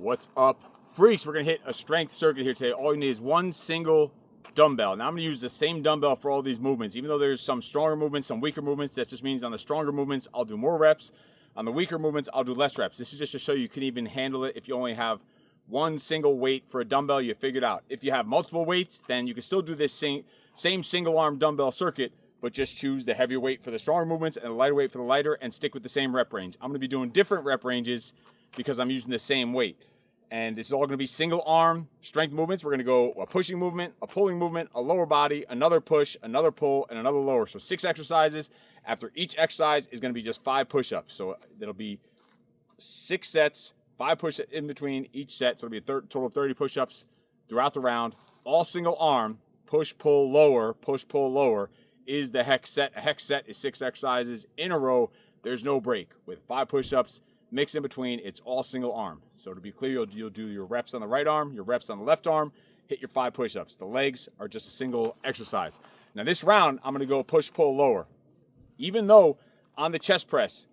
What's up, freaks? We're gonna hit a strength circuit here today. All you need is one single dumbbell. Now I'm gonna use the same dumbbell for all these movements. Even though there's some stronger movements, some weaker movements, that just means on the stronger movements, I'll do more reps. On the weaker movements, I'll do less reps. This is just to show you can even handle it if you only have one single weight for a dumbbell, you figured out. If you have multiple weights, then you can still do this same single arm dumbbell circuit, but just choose the heavier weight for the stronger movements and the lighter weight for the lighter and stick with the same rep range. I'm gonna be doing different rep ranges because I'm using the same weight. And this is all gonna be single arm strength movements. We're gonna go a pushing movement, a pulling movement, a lower body, another push, another pull, and another lower. So 6 exercises. After each exercise is gonna be just 5 push-ups. So it'll be 6 sets, 5 push-ups in between each set. So it'll be a total of 30 push-ups throughout the round. All single arm, push, pull, lower is the hex set. A hex set is 6 exercises in a row. There's no break. With 5 push-ups, mix in between, it's all single arm. So to be clear, you'll do your reps on the right arm, your reps on the left arm, hit your 5 push-ups. The legs are just a single exercise. Now this round, I'm gonna go push, pull, lower. Even though on the chest press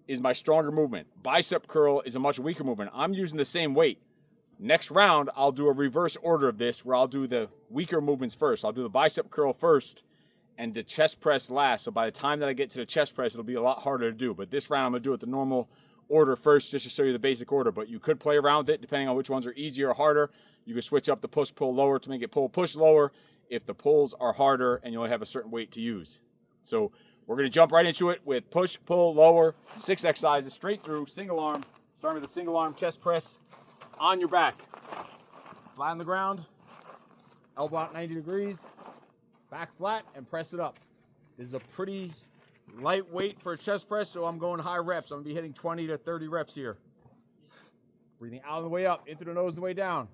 is my stronger movement, bicep curl is a much weaker movement, I'm using the same weight. Next round, I'll do a reverse order of this where I'll do the weaker movements first. I'll do the bicep curl first and the chest press last. So by the time that I get to the chest press, it'll be a lot harder to do. But this round, I'm gonna do it the normal order first just to show you the basic order, but you could play around with it depending on which ones are easier or harder. You can switch up the push, pull, lower to make it pull, push, lower if the pulls are harder and you only have a certain weight to use. So we're gonna jump right into it with push, pull, lower, 6 exercises straight through, single arm, starting with a single arm chest press on your back. Flat on the ground, elbow out 90 degrees, back flat and press it up. This is a pretty lightweight for a chest press, so I'm going high reps. I'm gonna be hitting 20 to 30 reps here. Breathing out on the way up, into the nose on the way down.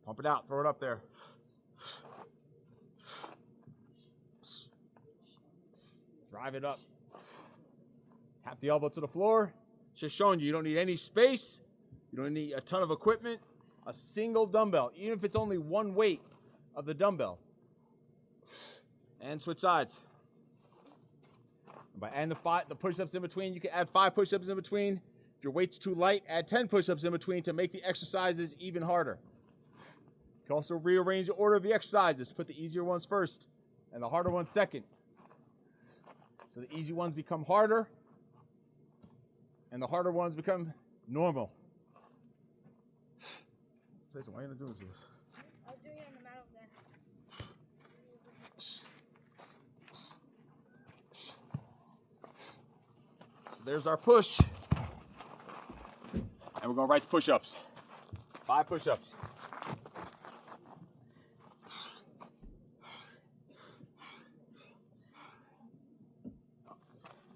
Pump it out, throw it up there. Drive it up. Tap the elbow to the floor. Just showing you don't need any space. You don't need a ton of equipment. A single dumbbell, even if it's only one weight of the dumbbell. And switch sides. By adding the push-ups in between, you can add 5 push-ups in between. If your weight's too light, add 10 push-ups in between to make the exercises even harder. You can also rearrange the order of the exercises. Put the easier ones first and the harder ones second. So the easy ones become harder and the harder ones become normal. Jason, why are you not doing this? I was doing it on the mat over there. So there's our push. And we're going right to push-ups. 5 push-ups.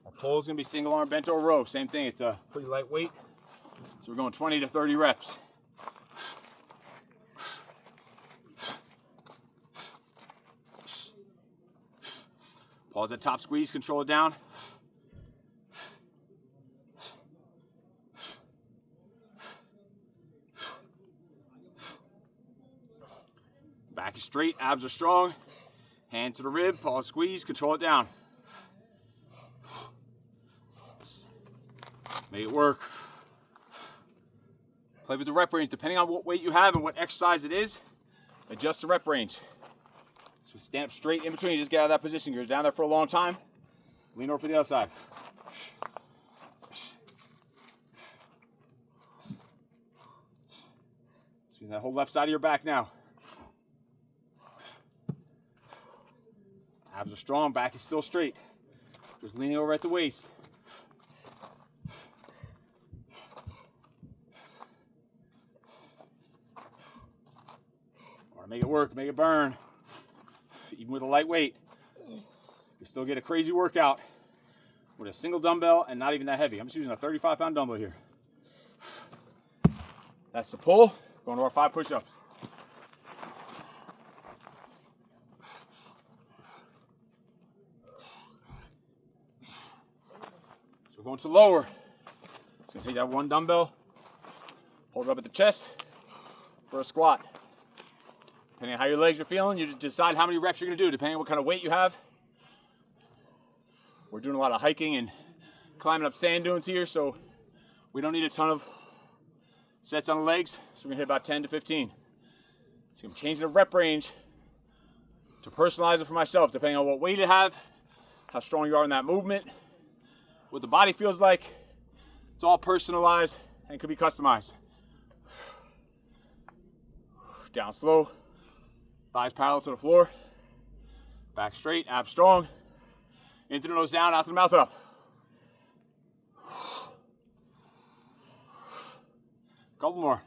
Our pull is going to be single arm bent over row. Same thing, it's a pretty lightweight. So we're going 20 to 30 reps. Pause at top squeeze, control it down. Back is straight, abs are strong. Hand to the rib, pause, squeeze, control it down. Make it work. Play with the rep range, depending on what weight you have and what exercise it is, adjust the rep range. So stand up straight in between, just get out of that position. You're down there for a long time. Lean over for the other side. Squeeze that whole left side of your back now. Abs are strong, back is still straight. Just leaning over at the waist. Or make it work, make it burn. Even with a light weight, you still get a crazy workout with a single dumbbell and not even that heavy. I'm just using a 35-pound dumbbell here. That's the pull. Going to our 5 push-ups. So we're going to lower. So take that one dumbbell, hold it up at the chest for a squat. Depending on how your legs are feeling, you decide how many reps you're going to do, depending on what kind of weight you have. We're doing a lot of hiking and climbing up sand dunes here, so We don't need a ton of sets on the legs, so we're gonna hit about 10 to 15. So I'm changing the rep range to personalize it for myself, depending on what weight you have, how strong you are in that movement, what the body feels like. It's all personalized and can be customized. Down slow, thighs parallel to the floor, back straight, abs strong, into the nose down, out to the mouth up. Couple more.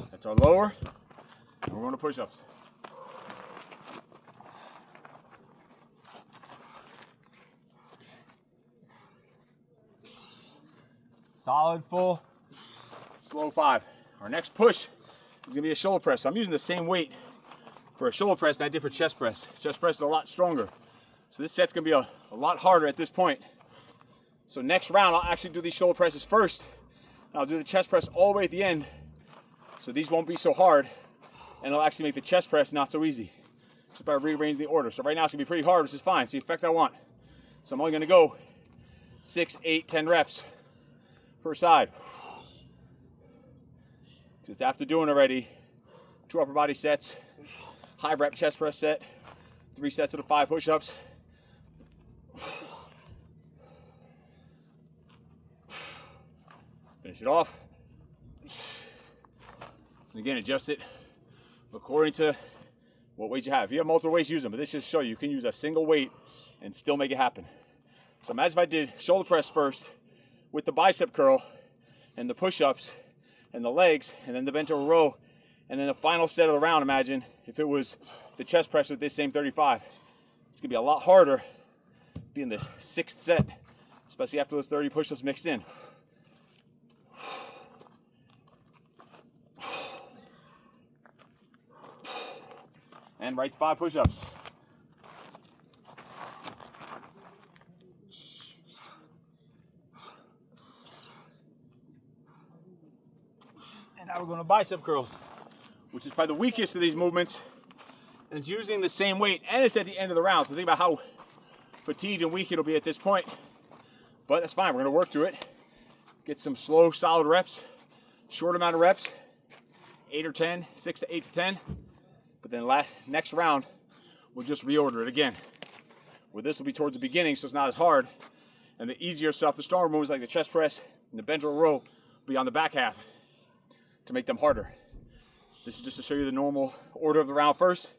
That's our lower, and we're going to push-ups. Solid, full, slow 5. Our next push is gonna be a shoulder press. So I'm using the same weight for a shoulder press that I did for chest press. Chest press is a lot stronger. So this set's gonna be a lot harder at this point. So next round, I'll actually do these shoulder presses first, and I'll do the chest press all the way at the end. So these won't be so hard, and it'll actually make the chest press not so easy, just by rearranging the order. So right now it's gonna be pretty hard, which is fine. It's the effect I want. So I'm only gonna go 6, 8, 10 reps per side. Just after doing already 2 upper body sets, high rep chest press set, 3 sets of the 5 push-ups. Finish it off. And again, adjust it according to what weight you have. If you have multiple weights, use them, but this just show you can use a single weight and still make it happen. So imagine if I did shoulder press first with the bicep curl and the push-ups and the legs and then the bent over row, and then the final set of the round, imagine if it was the chest press with this same 35. It's gonna be a lot harder being the 6th set, especially after those 30 push-ups mixed in. And right to 5 push-ups. And now we're going to bicep curls, which is probably the weakest of these movements. And it's using the same weight, and it's at the end of the round. So think about how fatigued and weak it'll be at this point. But that's fine, we're going to work through it. Get some slow, solid reps, short amount of reps, 8 or 10, 6 to 8 to 10. But then next round, we'll just reorder it again. Where this will be towards the beginning, so it's not as hard. And the easier stuff, the stronger moves like the chest press and the bent over row, will be on the back half to make them harder. This is just to show you the normal order of the round first.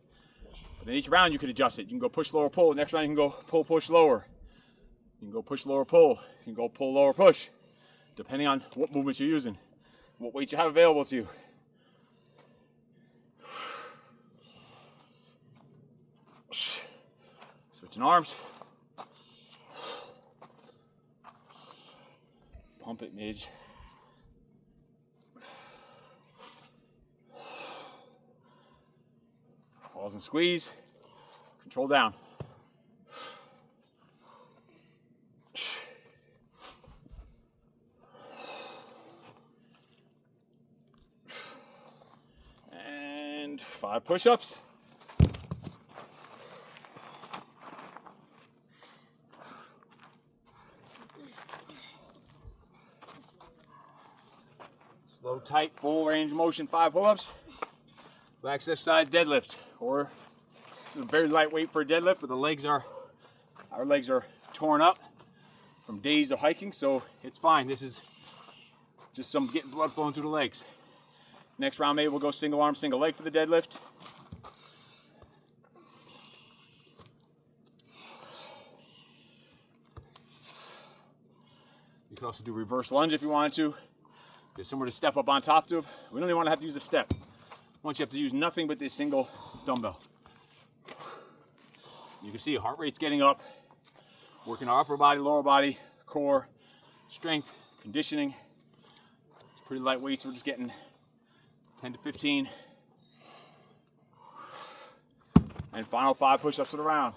But then each round you can adjust it. You can go push, lower, pull. Next round you can go pull, push, lower. You can go push, lower, pull. You can go pull, lower, push. Depending on what movements you're using, what weight you have available to you. Switching arms. Pump it, Midge. Pause and squeeze. Control down. And 5 push-ups. Slow, tight, full range of motion, 5 pull-ups. Back exercise, deadlift. Or this is a very lightweight for a deadlift, but our legs are torn up from days of hiking, so it's fine. This is just some getting blood flowing through the legs. Next round, maybe we'll go single arm, single leg for the deadlift. You can also do reverse lunge if you wanted to. There's somewhere to step up on top to. We don't even want to have to use a step. Once you have to use nothing but this single dumbbell. You can see heart rate's getting up. Working our upper body, lower body, core, strength, conditioning. It's pretty lightweight, so we're just getting 10 to 15. And final 5 push-ups of the round.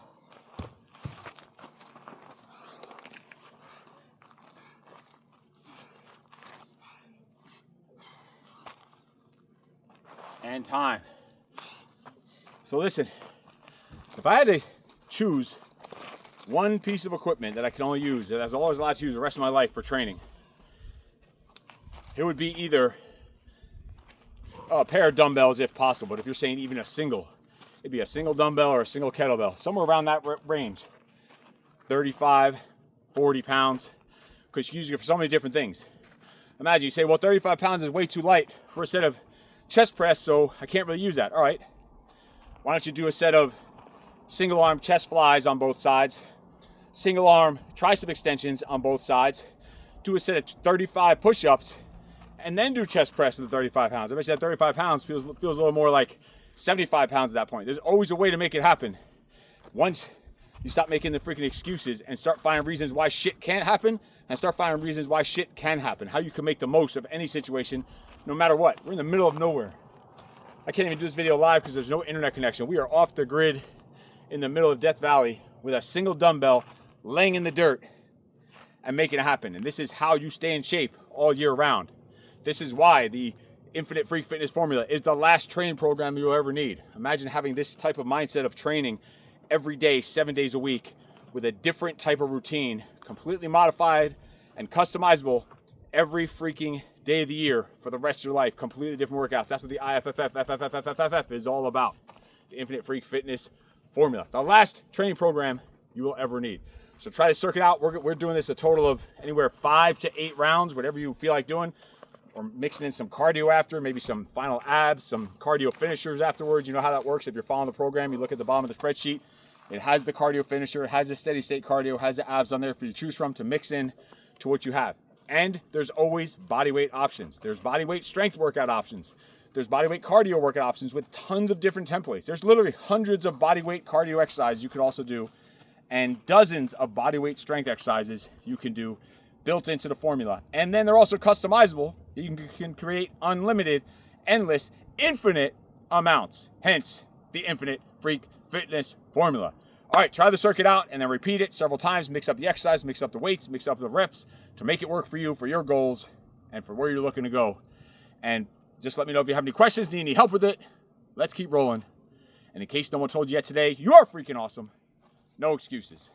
And time. So listen, if I had to choose one piece of equipment that I can only use, that I was always allowed to use the rest of my life for training, it would be either a pair of dumbbells if possible, but if you're saying even a single, it'd be a single dumbbell or a single kettlebell, somewhere around that range, 35, 40 pounds, because you use it for so many different things. Imagine you say, well, 35 pounds is way too light for a set of chest press, so I can't really use that. All right, why don't you do a set of single arm chest flies on both sides, single arm tricep extensions on both sides, do a set of 35 push-ups, and then do chest press with the 35 pounds. I bet you that 35 pounds feels a little more like 75 pounds at that point. There's always a way to make it happen. Once you stop making the freaking excuses and start finding reasons why shit can't happen, and start finding reasons why shit can happen, how you can make the most of any situation, no matter what. We're in the middle of nowhere. I can't even do this video live because there's no internet connection. We are off the grid in the middle of Death Valley with a single dumbbell laying in the dirt and making it happen. And this is how you stay in shape all year round. This is why the Infinite Freak Fitness Formula is the last training program you'll ever need. Imagine having this type of mindset of training every day, 7 days a week, with a different type of routine, completely modified and customizable every freaking day of the year for the rest of your life. Completely different workouts. That's what the IFFF is all about. The Infinite Freak Fitness Formula. The last training program you will ever need. So try to circuit out. We're doing this a total of anywhere 5 to 8 rounds, whatever you feel like doing, or mixing in some cardio after, maybe some final abs, some cardio finishers afterwards. You know how that works. If you're following the program, you look at the bottom of the spreadsheet. It has the cardio finisher, it has the steady state cardio, has the abs on there for you to choose from to mix in to what you have. And there's always body weight options. There's body weight strength workout options. There's body weight cardio workout options with tons of different templates. There's literally hundreds of body weight cardio exercises you could also do, and dozens of body weight strength exercises you can do built into the formula. And then they're also customizable. You can create unlimited, endless, infinite amounts. Hence, the Infinite Freak Fitness Formula. All right, try the circuit out and then repeat it several times. Mix up the exercise, mix up the weights, mix up the reps to make it work for you, for your goals, and for where you're looking to go. And just let me know if you have any questions, need any help with it. Let's keep rolling. And in case no one told you yet today, you're freaking awesome. No excuses.